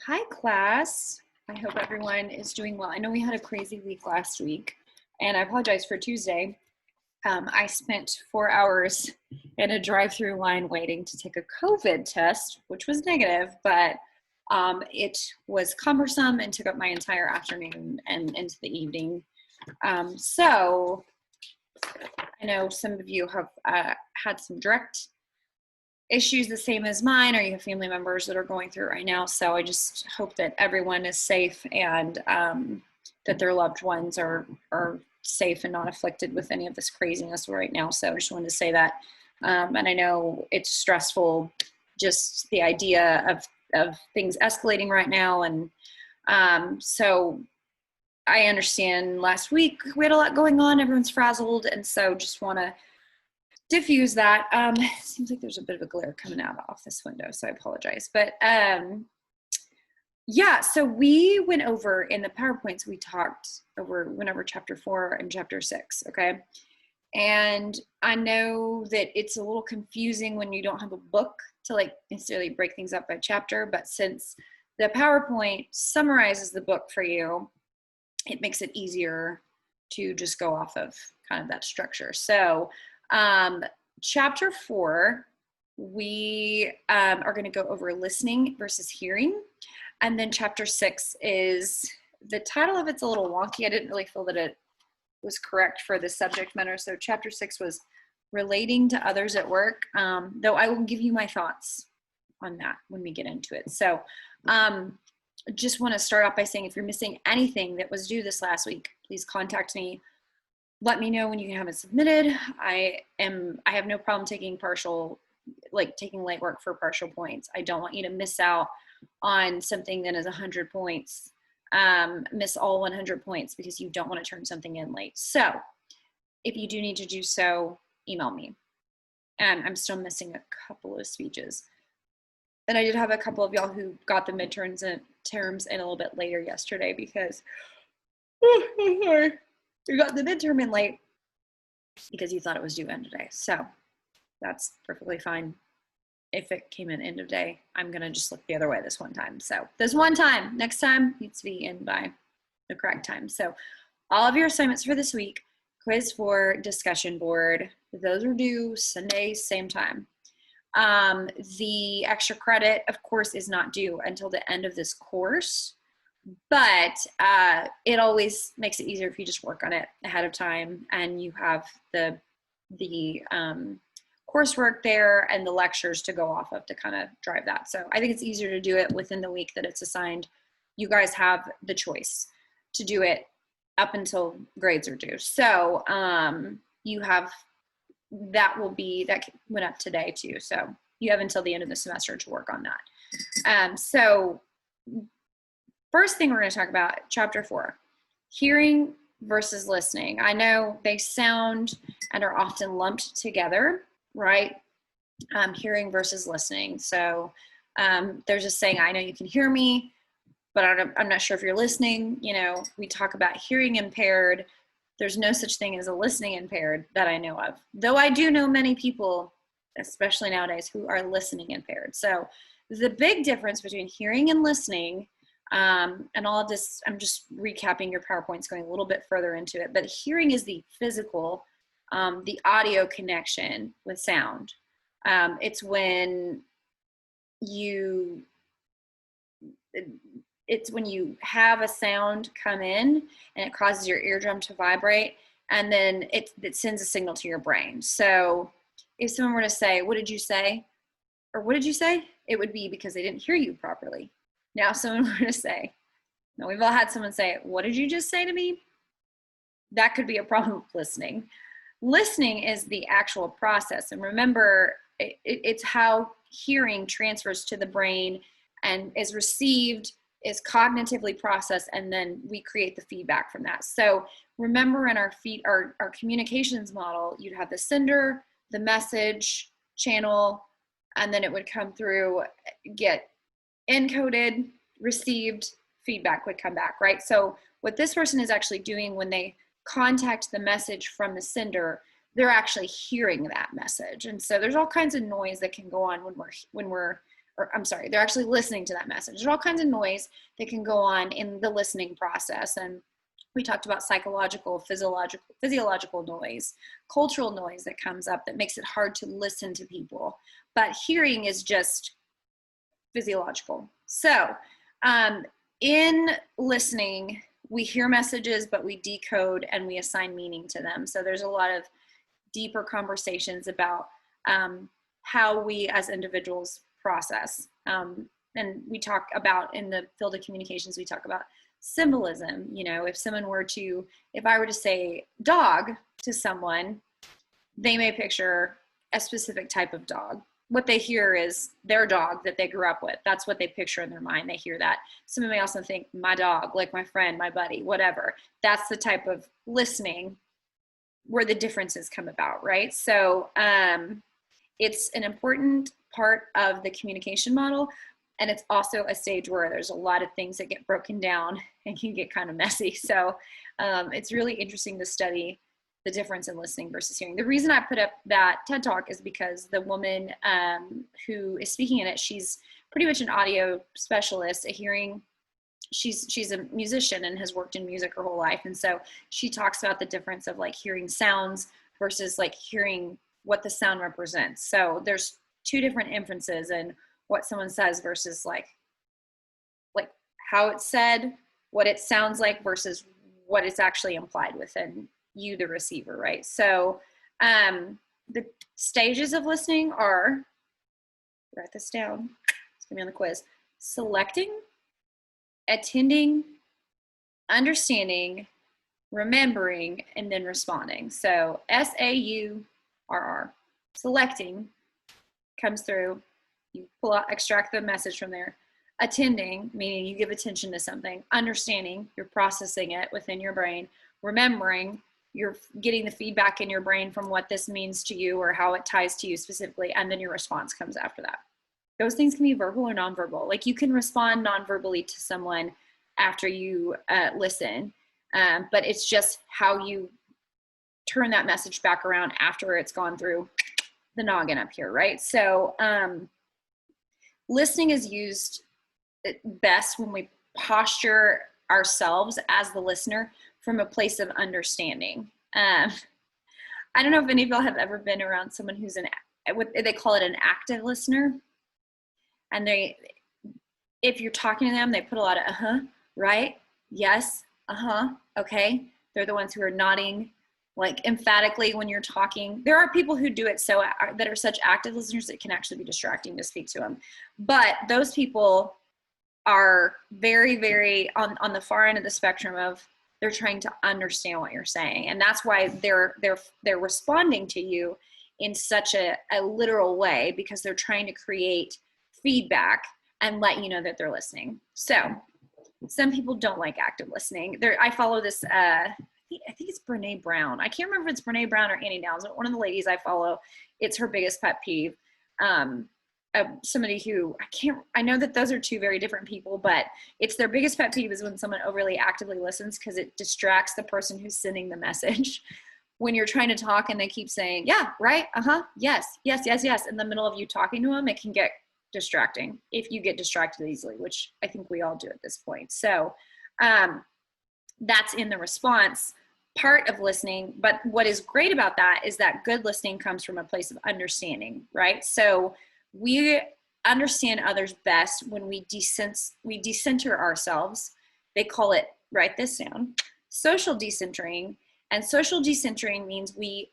Hi, class. I hope everyone is doing well. I know we had a crazy week last week, and I apologize for Tuesday. I spent 4 hours in a drive-through line waiting to take a COVID test, which was negative, but it was cumbersome and took up my entire afternoon and into the evening. So I know some of you have had some direct issues the same as mine, or you have family members that are going through it right now. So I just hope that everyone is safe and that their loved ones are safe and not afflicted with any of this craziness right now. So I just wanted to say that. And I know it's stressful, just the idea of things escalating right now. And so I understand last week we had a lot going on, everyone's frazzled. And so just want to diffuse that. Seems like there's a bit of a glare coming out off this window, so I apologize. But yeah, so we went over in the PowerPoints, went over chapter 4 and chapter 6, okay? And I know that it's a little confusing when you don't have a book to like necessarily break things up by chapter, but since the PowerPoint summarizes the book for you, it makes it easier to just go off of kind of that structure. So chapter 4, we are going to go over listening versus hearing. And then chapter 6 is, the title of it's a little wonky. I didn't really feel that it was correct for the subject matter. So chapter 6 was relating to others at work, though I will give you my thoughts on that when we get into it. So just want to start off by saying, if you're missing anything that was due this last week, please contact me. Let me know when you can have it submitted. I have no problem taking light work for partial points. I don't want you to miss out on something that is 100 points, miss all 100 points because you don't want to turn something in late. So if you do need to do so, email me. And I'm still missing a couple of speeches. And I did have a couple of y'all who got the midterms and terms in a little bit later yesterday because you got the midterm in late because you thought it was due end of day. So that's perfectly fine. If it came in end of day, I'm going to just look the other way this one time. So this one time, next time needs to be in by the correct time. So all of your assignments for this week, quiz 4, discussion board, those are due Sunday, same time. The extra credit, of course, is not due until the end of this course. But it always makes it easier if you just work on it ahead of time and you have the coursework there and the lectures to go off of to kind of drive that. So I think it's easier to do it within the week that it's assigned. You guys have the choice to do it up until grades are due. So you have, that went up today too. So you have until the end of the semester to work on that. So first thing we're going to talk about, chapter 4, hearing versus listening. I know they sound and are often lumped together, right? Hearing versus listening. So there's a saying, I know you can hear me, but I'm not sure if you're listening. You know, we talk about hearing impaired. There's no such thing as a listening impaired that I know of, though I do know many people, especially nowadays, who are listening impaired. So the big difference between hearing and listening, and all of this, I'm just recapping your PowerPoints, going a little bit further into it, but hearing is the physical, the audio connection with sound. It's when you have a sound come in and it causes your eardrum to vibrate, and then it sends a signal to your brain. So if someone were to say, "What did you say?" or "What did you say?" it would be because they didn't hear you properly. Now, if someone were to say, now we've all had someone say, "What did you just say to me?" That could be a problem with listening. Listening is the actual process. And remember, it's how hearing transfers to the brain and is received, is cognitively processed, and then we create the feedback from that. So remember, in our communications model, you'd have the sender, the message channel, and then it would come through, get encoded, received, feedback would come back, right? So what this person is actually doing when they contact the message from the sender, they're actually hearing that message. And so there's all kinds of noise that can go on when we're or I'm sorry, they're actually listening to that message. There's all kinds of noise that can go on in the listening process. And we talked about psychological, physiological noise, cultural noise that comes up that makes it hard to listen to people. But hearing is just physiological. So in listening, we hear messages, but we decode and we assign meaning to them. So there's a lot of deeper conversations about how we as individuals process. And we talk about, in the field of communications, we talk about symbolism. You know, if I were to say dog to someone, they may picture a specific type of dog. What they hear is their dog that they grew up with. That's what they picture in their mind. They hear that. Someone may also think my dog, like my friend, my buddy, whatever. That's the type of listening where the differences come about, right? So it's an important part of the communication model. And it's also a stage where there's a lot of things that get broken down and can get kind of messy. So it's really interesting to study the difference in listening versus hearing. The reason I put up that TED Talk is because the woman who is speaking in it, she's pretty much an audio specialist, she's a musician and has worked in music her whole life. And so she talks about the difference of like hearing sounds versus like hearing what the sound represents. So there's two different inferences in what someone says versus like how it's said, what it sounds like versus what it's actually implied within you, the receiver, right? So the stages of listening are, write this down, it's gonna be on the quiz: selecting, attending, understanding, remembering, and then responding. So SAURR. Selecting comes through, you pull out, extract the message from there. Attending, meaning you give attention to something. Understanding, you're processing it within your brain. Remembering, you're getting the feedback in your brain from what this means to you or how it ties to you specifically, and then your response comes after that. Those things can be verbal or nonverbal. Like you can respond nonverbally to someone after you listen, but it's just how you turn that message back around after it's gone through the noggin up here, right? So listening is used best when we posture ourselves as the listener from a place of understanding. I don't know if any of y'all have ever been around someone who's they call it an active listener. And if you're talking to them, they put a lot of right, yes, okay. They're the ones who are nodding like emphatically when you're talking. There are people who do it that are such active listeners that can actually be distracting to speak to them. But those people are very, very on the far end of the spectrum of they're trying to understand what you're saying. And that's why they're responding to you in such a literal way, because they're trying to create feedback and let you know that they're listening. So some people don't like active listening. I follow this, I think it's Brene Brown. I can't remember if it's Brene Brown or Annie Downs, but one of the ladies I follow, it's her biggest pet peeve. Somebody who I know that those are two very different people, but it's their biggest pet peeve is when someone overly actively listens, because it distracts the person who's sending the message. When you're trying to talk and they keep saying, yeah, right, yes, in the middle of you talking to them, it can get distracting if you get distracted easily, which I think we all do at this point. So that's in the response part of listening. But what is great about that is that good listening comes from a place of understanding, right? So we understand others best when we decenter ourselves. They call it, write this down, social decentering. And social decentering means we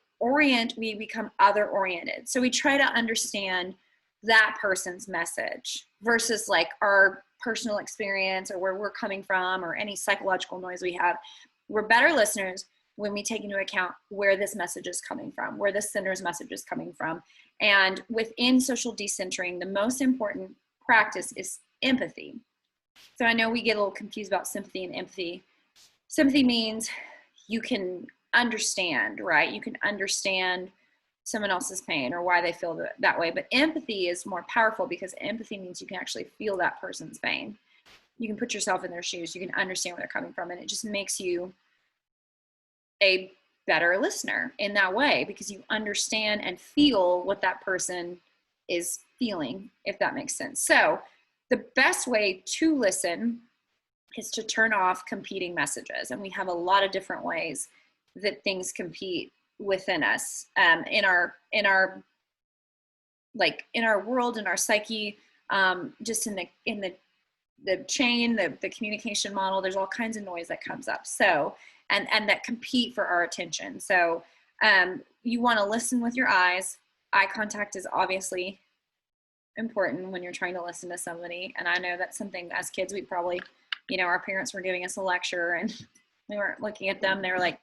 become other oriented. So we try to understand that person's message versus like our personal experience or where we're coming from or any psychological noise we have. We're better listeners when we take into account where this message is coming from, where the sender's message is coming from. And within social decentering, the most important practice is empathy. So I know we get a little confused about sympathy and empathy. Sympathy means you can understand, right? You can understand someone else's pain or why they feel that way. But empathy is more powerful because empathy means you can actually feel that person's pain. You can put yourself in their shoes. You can understand where they're coming from. And it just makes you a better listener in that way because you understand and feel what that person is feeling, if that makes sense. So the best way to listen is to turn off competing messages. And we have a lot of different ways that things compete within us, in our world, in our psyche, just in the chain, the communication model. There's all kinds of noise that comes up. So, and that compete for our attention. So you want to listen with your eyes. Eye contact is obviously important when you're trying to listen to somebody. And I know that's something as kids, we probably, our parents were giving us a lecture and we weren't looking at them. They were like,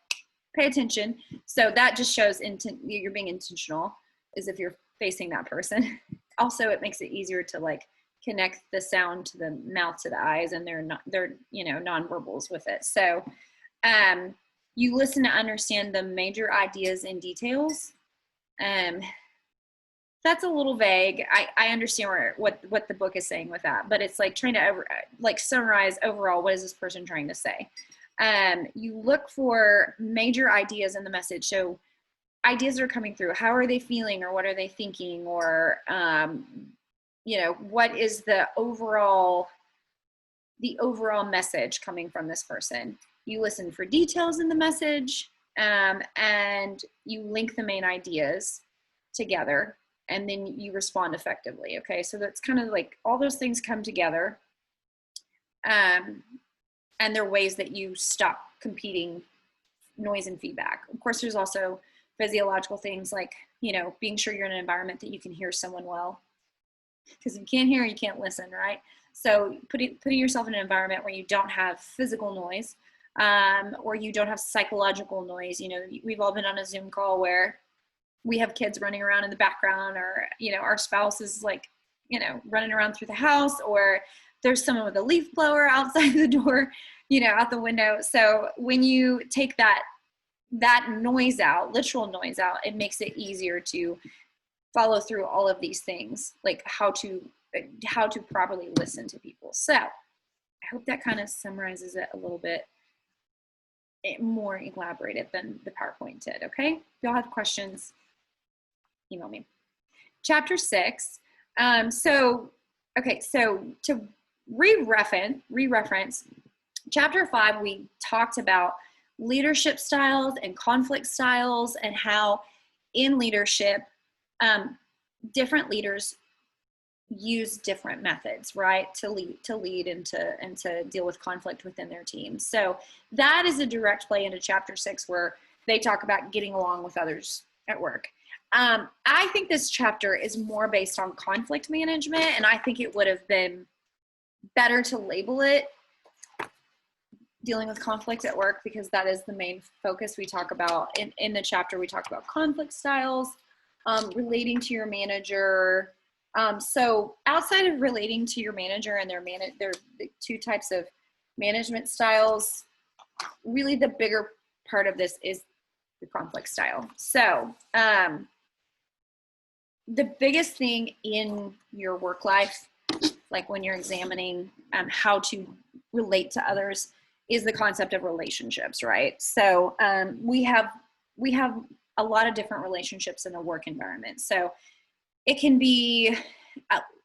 pay attention. So that just shows you're being intentional, as if you're facing that person. Also, it makes it easier to like connect the sound to the mouth to the eyes, and they're nonverbals with it. So you listen to understand the major ideas and details. That's a little vague. I understand what the book is saying with that, but it's like trying to summarize overall, what is this person trying to say? You look for major ideas in the message. So ideas are coming through. How are they feeling, or what are they thinking, or what is the overall message coming from this person? You listen for details in the message, and you link the main ideas together, and then you respond effectively. Okay, so that's kind of like all those things come together, and there are ways that you stop competing noise and feedback. Of course, there's also physiological things like, being sure you're in an environment that you can hear someone well, because if you can't hear, you can't listen, right? So putting yourself in an environment where you don't have physical noise, or you don't have psychological noise. We've all been on a Zoom call where we have kids running around in the background, or, our spouse is like, running around through the house, or there's someone with a leaf blower outside the door, out the window. So when you take that noise out, literal noise out, it makes it easier to follow through all of these things, like how to properly listen to people. So I hope that kind of summarizes it a little bit more elaborated than the PowerPoint did. Okay, if y'all have questions, email me. Chapter 6. So to re-reference chapter 5, we talked about leadership styles and conflict styles, and how in leadership, different leaders use different methods, right, to lead and to deal with conflict within their teams. So that is a direct play into chapter 6, where they talk about getting along with others at work. I think this chapter is more based on conflict management, and I think it would have been better to label it dealing with conflict at work, because that is the main focus we talk about in the chapter. We talk about conflict styles, relating to your manager. So outside of relating to your manager and there are two types of management styles, really the bigger part of this is the conflict style. So the biggest thing in your work life, like when you're examining how to relate to others, is the concept of relationships, right? So we have a lot of different relationships in a work environment. So it can be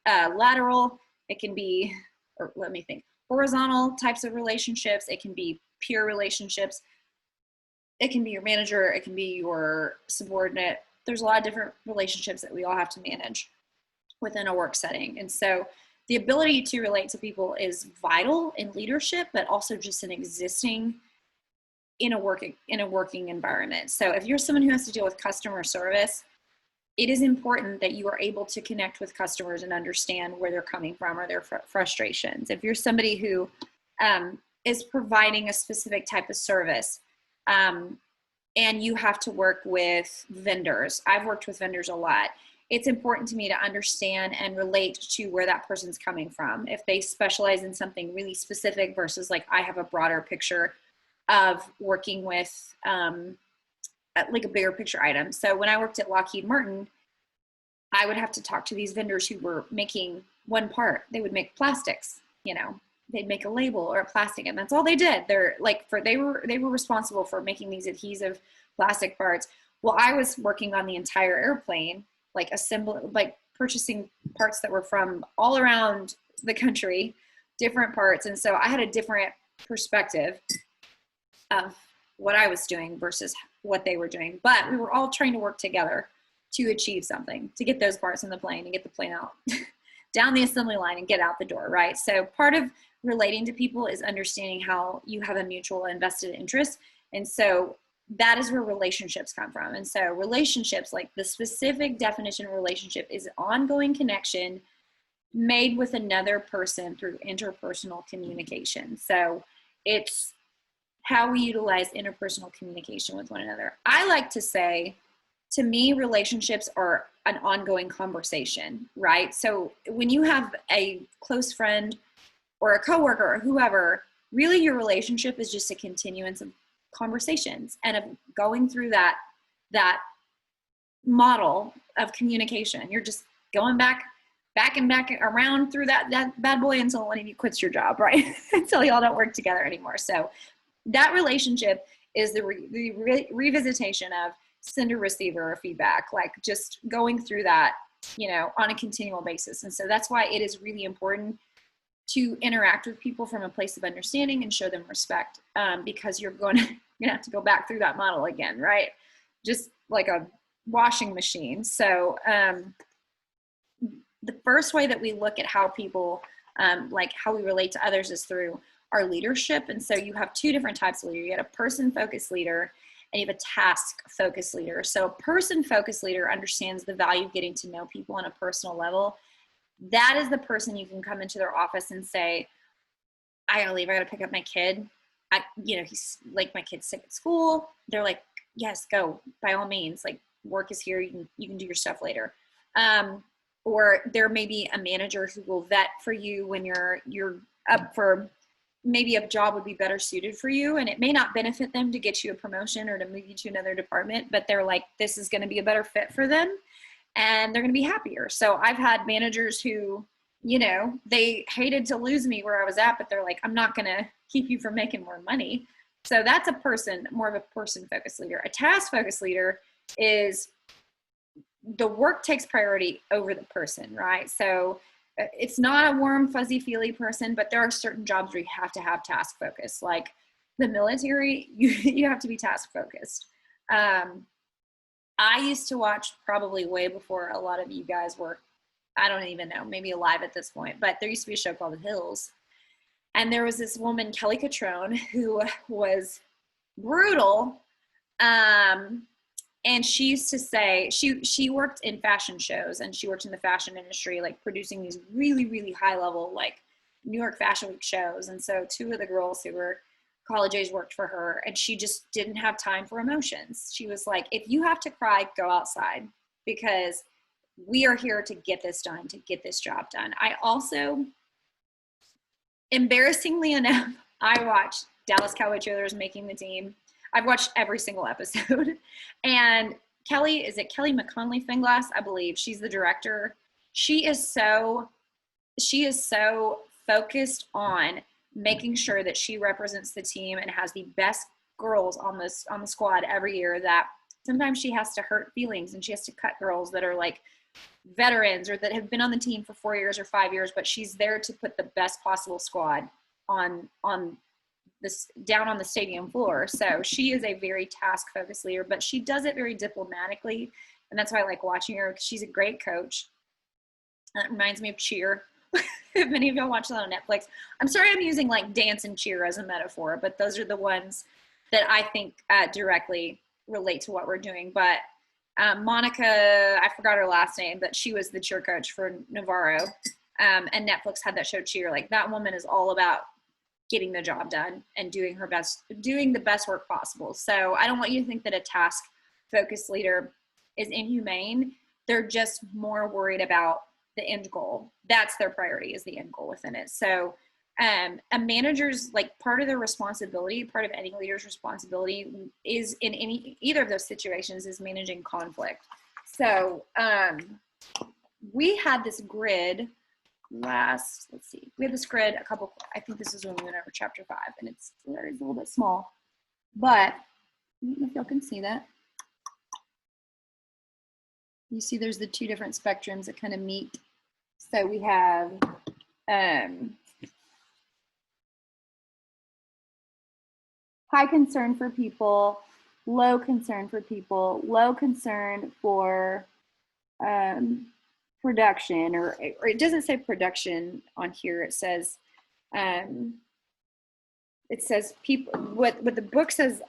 lateral, it can be, or let me think, horizontal types of relationships, it can be peer relationships, it can be your manager, it can be your subordinate. There's a lot of different relationships that we all have to manage within a work setting. And so the ability to relate to people is vital in leadership, but also just in existing in a working environment. So if you're someone who has to deal with customer service, it is important that you are able to connect with customers and understand where they're coming from or their frustrations. If you're somebody who is providing a specific type of service, and you have to work with vendors, I've worked with vendors a lot. It's important to me to understand and relate to where that person's coming from. If they specialize in something really specific versus like I have a broader picture of working with like a bigger picture item. So when I worked at Lockheed Martin, I would have to talk to these vendors who were making one part. They would make plastics, they'd make a label or a plastic, and that's all they did. They were responsible for making these adhesive plastic parts. Well, I was working on the entire airplane, like purchasing parts that were from all around the country, different parts. And so I had a different perspective of what I was doing versus what they were doing. But we were all trying to work together to achieve something, to get those parts in the plane and get the plane out down the assembly line and get out the door, right? So part of relating to people is understanding how you have a mutual invested interest. And so that is where relationships come from. And so relationships, like the specific definition of relationship, is ongoing connection made with another person through interpersonal communication. So it's how we utilize interpersonal communication with one another. I like to say, to me, relationships are an ongoing conversation, right? So when you have a close friend or a coworker or whoever, really your relationship is just a continuance of conversations and of going through that model of communication. You're just going back and back around through that bad boy until one of you quits your job, right? Until y'all don't work together anymore. So that relationship is the revisitation of sender receiver feedback, like just going through that, on a continual basis. And so that's why it is really important to interact with people from a place of understanding and show them respect, because you're going to have to go back through that model again, right? Just like a washing machine. So the first way that we look at how people, like how we relate to others, is through our leadership. And so you have two different types of leader. You have a person-focused leader and you have a task-focused leader. So a person-focused leader understands the value of getting to know people on a personal level. That is the person you can come into their office and say, I gotta leave, I gotta pick up my kid. He's like, my kid's sick at school. They're like, yes, go, by all means, like work is here. You can do your stuff later. Or there may be a manager who will vet for you when you're up for maybe a job would be better suited for you, and it may not benefit them to get you a promotion or to move you to another department, but they're like, this is going to be a better fit for them and they're going to be happier. So I've had managers who, they hated to lose me where I was at, but they're like, I'm not going to keep you from making more money. So that's more of a person-focused leader. A task-focused leader is the work takes priority over the person, right? So it's not a warm, fuzzy, feely person, but there are certain jobs where you have to have task focus. Like the military, you have to be task focused. I used to watch, probably way before a lot of you guys were, I don't even know, maybe alive at this point, but there used to be a show called The Hills. And there was this woman, Kelly Catrone, who was brutal. And she used to say, she worked in fashion shows and she worked in the fashion industry, like producing these really, really high level, like New York Fashion Week shows. And so two of the girls who were college age worked for her, and she just didn't have time for emotions. She was like, if you have to cry, go outside, because we are here to get this done, to get this job done. I also, embarrassingly enough, I watched Dallas Cowboy Cheerleaders making the team. I've watched every single episode. And Kelly McConley Finglass, I believe, she's the director. She is so focused on making sure that she represents the team and has the best girls on the squad every year, that sometimes she has to hurt feelings and she has to cut girls that are like veterans or that have been on the team for 4 years or 5 years, but she's there to put the best possible squad on this down on the stadium floor. So she is a very task focused leader, but she does it very diplomatically. And that's why I like watching her, because she's a great coach. That reminds me of Cheer. If many of y'all watch that on Netflix. I'm sorry I'm using like dance and cheer as a metaphor, but those are the ones that I think directly relate to what we're doing. But Monica, I forgot her last name, but she was the cheer coach for Navarro. And Netflix had that show Cheer. Like, that woman is all about getting the job done and doing her best, doing the best work possible. So I don't want you to think that a task focused leader is inhumane. They're just more worried about the end goal. That's their priority, is the end goal within it. So a manager's, like, part of their responsibility, part of any leader's responsibility is in either of those situations is managing conflict. So we had this grid we had this grid I think this is when we went over chapter 5, and it's a little bit small, but I don't know if y'all can see that. You see there's the two different spectrums that kind of meet. So we have high concern for people, low concern for people, low concern for production, or it doesn't say production on here. It says people. What the book says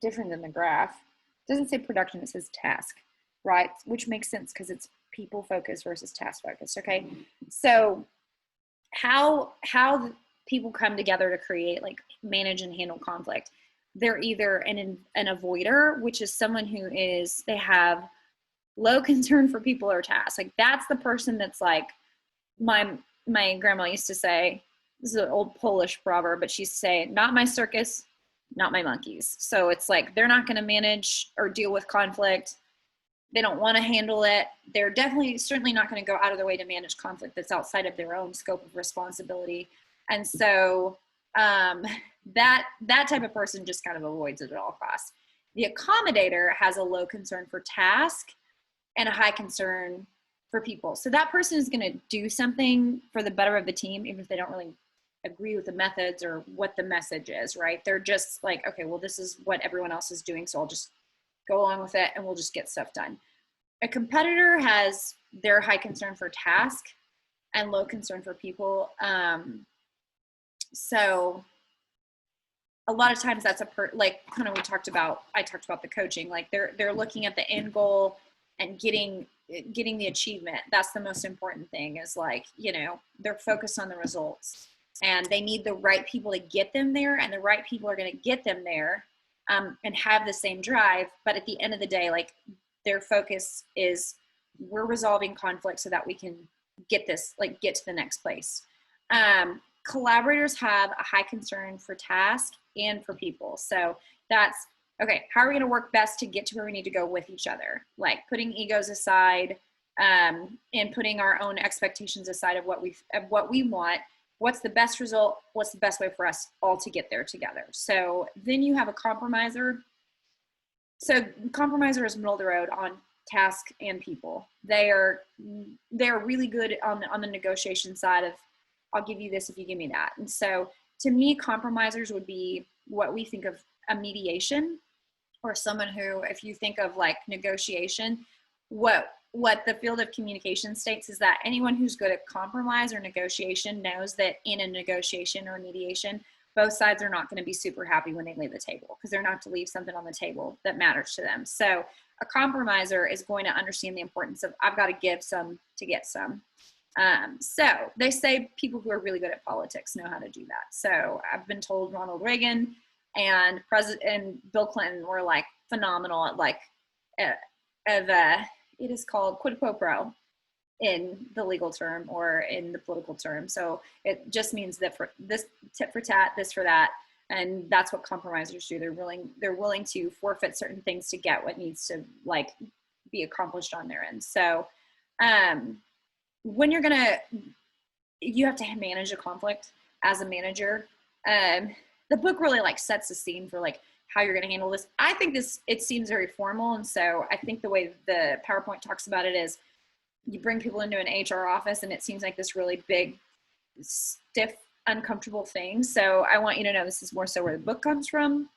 different than the graph. It doesn't say production. It says task, right? Which makes sense because it's people focused versus task focused. Okay, so how people come together to create, like, manage and handle conflict. They're either an avoider, which is someone who they have low concern for people or tasks. Like, that's the person that's like, my grandma used to say, this is an old Polish proverb, but she'd say, not my circus, not my monkeys. So it's like, they're not going to manage or deal with conflict. They don't want to handle it. They're certainly not going to go out of their way to manage conflict that's outside of their own scope of responsibility. And so that type of person just kind of avoids it at all costs. The accommodator has a low concern for task and a high concern for people. So that person is going to do something for the better of the team, even if they don't really agree with the methods or what the message is, right? They're just like, okay, well, this is what everyone else is doing, so I'll just go along with it and we'll just get stuff done. A competitor has their high concern for task and low concern for people. So a lot of times that's like kind of I talked about the coaching, like they're looking at the end goal and getting the achievement. That's the most important thing, is like, they're focused on the results, and they need the right people to get them there, and the right people are going to get them there and have the same drive. But at the end of the day, like, their focus is, we're resolving conflict so that we can get to the next place. Collaborators have a high concern for task and for people. So that's, okay, how are we going to work best to get to where we need to go with each other? Like, putting egos aside and putting our own expectations aside of what we want. What's the best result? What's the best way for us all to get there together? So then you have a compromiser. So compromiser is middle of the road on task and people. They're really good on the negotiation side of, I'll give you this if you give me that. And so to me, compromisers would be what we think of a mediation, or someone who, if you think of like negotiation, what the field of communication states is that anyone who's good at compromise or negotiation knows that in a negotiation or mediation, both sides are not going to be super happy when they leave the table, because they're not to leave something on the table that matters to them. So a compromiser is going to understand the importance of, I've got to give some to get some. So they say people who are really good at politics know how to do that. So I've been told Ronald Reagan and Bill Clinton were like phenomenal at like, it is called quid pro quo in the legal term or in the political term. So it just means that for this, tit for tat, this for that. And that's what compromisers do. They're willing to forfeit certain things to get what needs to like be accomplished on their end. So when you have to manage a conflict as a manager. The book really like sets the scene for like how you're going to handle this. I think it seems very formal. And so I think the way the PowerPoint talks about it is, you bring people into an HR office and it seems like this really big, stiff, uncomfortable thing. So I want you to know this is more so where the book comes from.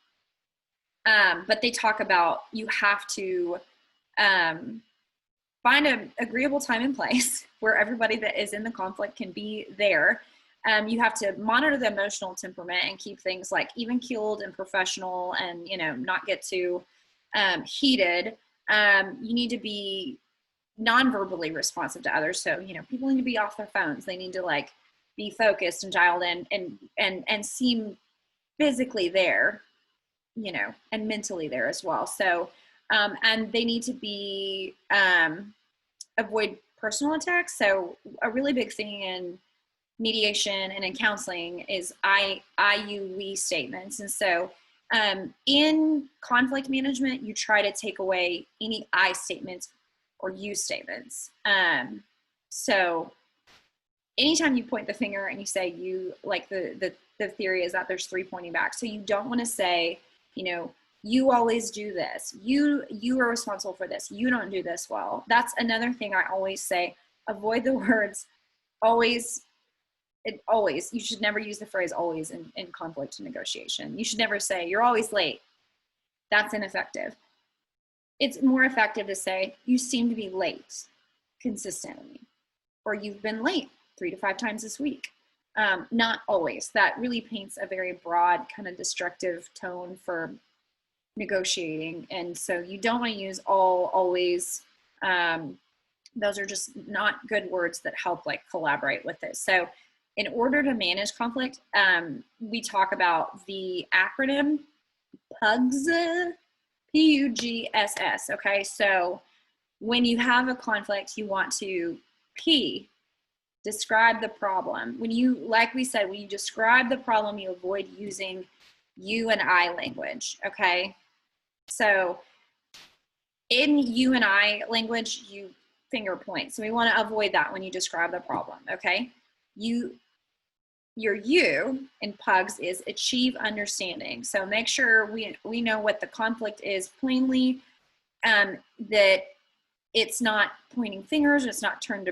But they talk about, you have to find an agreeable time and place where everybody that is in the conflict can be there. You have to monitor the emotional temperament and keep things like even keeled and professional, and not get too heated. You need to be non-verbally responsive to others. So, people need to be off their phones. They need to like be focused and dialed in and seem physically there, and mentally there as well. So, and they need to be, avoid personal attacks. So a really big thing in mediation and in counseling is I, you, we statements. And so in conflict management, you try to take away any I statements or you statements. So anytime you point the finger and you say you, like the theory is that there's three pointing back. So you don't want to say, You always do this. You are responsible for this. You don't do this well. That's another thing I always say. Avoid the words always. Always. You should never use the phrase always in conflict negotiation. You should never say you're always late. That's ineffective. It's more effective to say you seem to be late consistently, or you've been late 3 to 5 times this week. Not always. That really paints a very broad kind of destructive tone for negotiating. And so you don't want to use always. Those are just not good words that help like collaborate with it. So in order to manage conflict, we talk about the acronym PUGS, P-U-G-S-S. Okay, so when you have a conflict, you want to P, describe the problem. When you, like we said, when you describe the problem, you avoid using you and I language, okay? So in you and I language, you finger point. So we want to avoid that when you describe the problem, okay? Your you in PUGS is achieve understanding. So make sure we know what the conflict is plainly, that it's not pointing fingers, it's not turned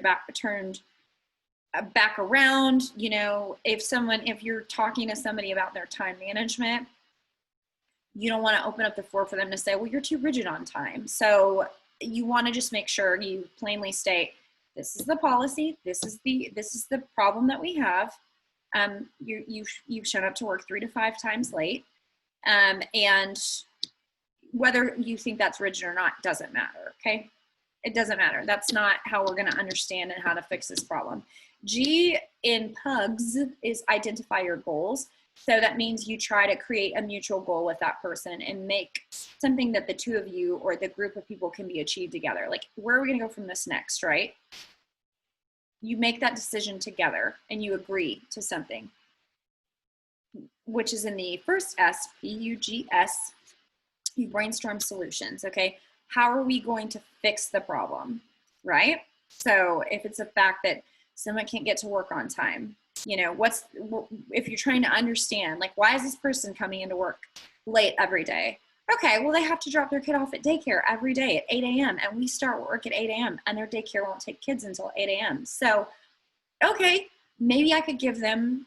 back around. You know, if you're talking to somebody about their time management, you don't want to open up the floor for them to say, well, you're too rigid on time. So you want to just make sure you plainly state, this is the policy, this is the problem that we have. You've shown up to work 3 to 5 times late, and whether you think that's rigid or not doesn't matter, okay? It doesn't matter. That's not how we're going to understand and how to fix this problem. G in PUGS is identify your goals. So that means you try to create a mutual goal with that person and make something that the two of you or the group of people can be achieved together. Like, where are we going to go from this next, right? You make that decision together and you agree to something, which is in the first S, P-U-G-S. You brainstorm solutions, okay? How are we going to fix the problem, right? So if it's a fact that someone can't get to work on time, you know, if you're trying to understand, like, why is this person coming into work late every day? Okay, well, they have to drop their kid off at daycare every day at 8 a.m. and we start work at 8 a.m. and their daycare won't take kids until 8 a.m. So, okay, maybe I could give them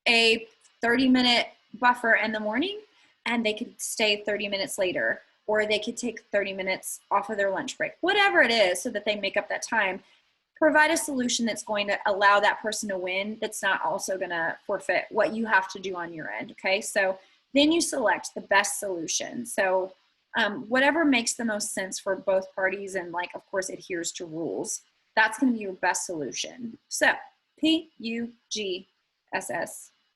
a 30-minute buffer in the morning and they could stay 30 minutes later, or they could take 30 minutes off of their lunch break, whatever it is, so that they make up that time. Provide a solution that's going to allow that person to win, that's not also going to forfeit what you have to do on your end, okay? So then you select the best solution. So whatever makes the most sense for both parties and, like, of course, adheres to rules, that's going to be your best solution. So P-U-G-S-S,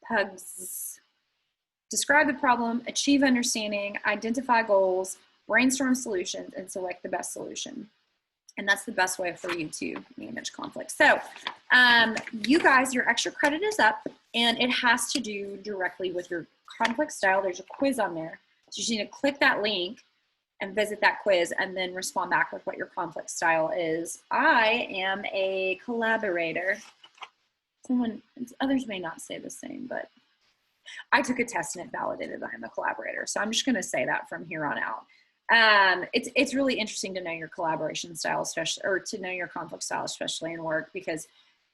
PUGS. Describe the problem, achieve understanding, identify goals, brainstorm solutions, and select the best solution. And that's the best way for you to manage conflict. So you guys, your extra credit is up, and it has to do directly with your conflict style. There's a quiz on there. So you just need to click that link and visit that quiz and then respond back with what your conflict style is. I am a collaborator. Others may not say the same, but I took a test and it validated that I'm a collaborator. So I'm just going to say that from here on out. It's really interesting to know your collaboration style, especially, or to know your conflict style, especially in work, because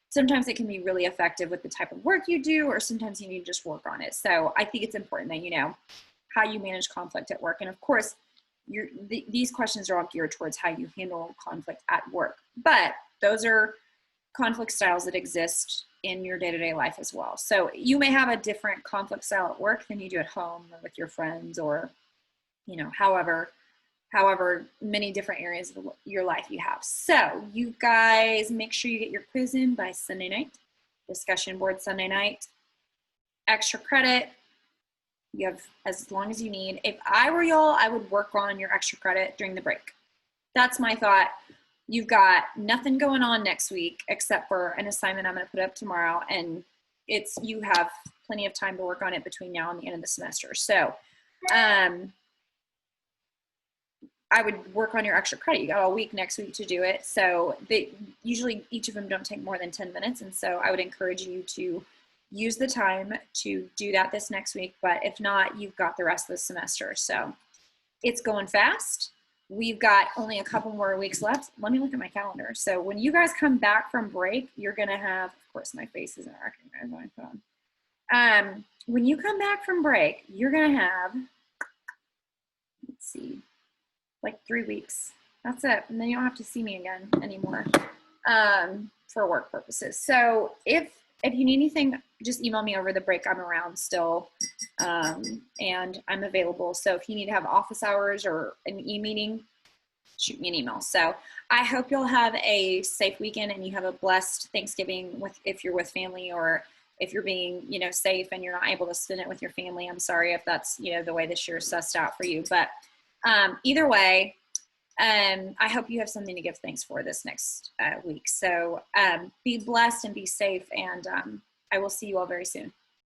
sometimes it can be really effective with the type of work you do, or sometimes you need to just work on it. So I think it's important that you know how you manage conflict at work. And of course, these questions are all geared towards how you handle conflict at work. But those are conflict styles that exist in your day-to-day life as well. So you may have a different conflict style at work than you do at home or with your friends, or, you know, however many different areas of your life you have. So you guys make sure you get your quiz in by Sunday night, discussion board Sunday night, extra credit. You have as long as you need. If I were y'all, I would work on your extra credit during the break. That's my thought. You've got nothing going on next week except for an assignment I'm going to put up tomorrow, and you have plenty of time to work on it between now and the end of the semester. So I would work on your extra credit. You got all week next week to do it. So usually each of them don't take more than 10 minutes. And so I would encourage you to use the time to do that this next week. But if not, you've got the rest of the semester. So it's going fast. We've got only a couple more weeks left. Let me look at my calendar. So when you guys come back from break, you're going to have, of course, my face isn't recognized on my phone. When you come back from break, you're going to have, let's see, like 3 weeks. That's it. And then you don't have to see me again anymore for work purposes. So if you need anything, just email me over the break. I'm around still, and I'm available. So if you need to have office hours or an e-meeting, shoot me an email. So I hope you'll have a safe weekend and you have a blessed Thanksgiving if you're with family, or if you're being, safe and you're not able to spend it with your family. I'm sorry if that's, the way this year is sussed out for you. But either way, I hope you have something to give thanks for this next week. So be blessed and be safe, and I will see you all very soon.